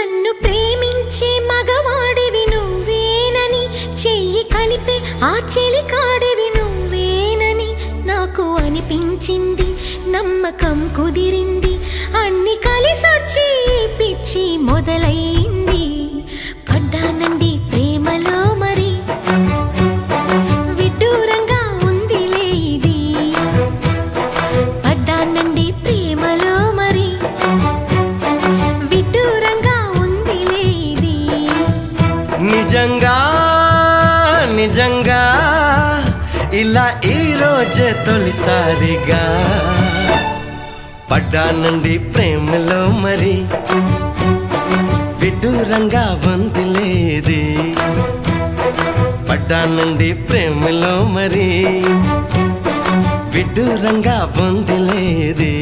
నన్ను ప్రేమించే మగవాడివి నువ్వేనని చెయ్యి కలిపే ఆ చెలికాడివి నువ్వేనని నాకు అనిపించింది నమ్మకం కుదిరింది అన్ని కలిసొచ్చి పిచ్చి మొదలైంది పడ్డానండి ప్రేమలో మరి విడ్డూరంగా ఉందిలే ఇది పడ్డానండి ప్రేమలో మరి విడ్డూరంగా ఉందిలే ఇది నిజంగా నిజంగా ఇలా ఈ రోజే తొలిసారిగా పడ్డానండి ప్రేమలో మరి విడ్డూరంగా వందిలేది పడ్డానండి ప్రేమలో మరి విడ్డూరంగా వందిలేది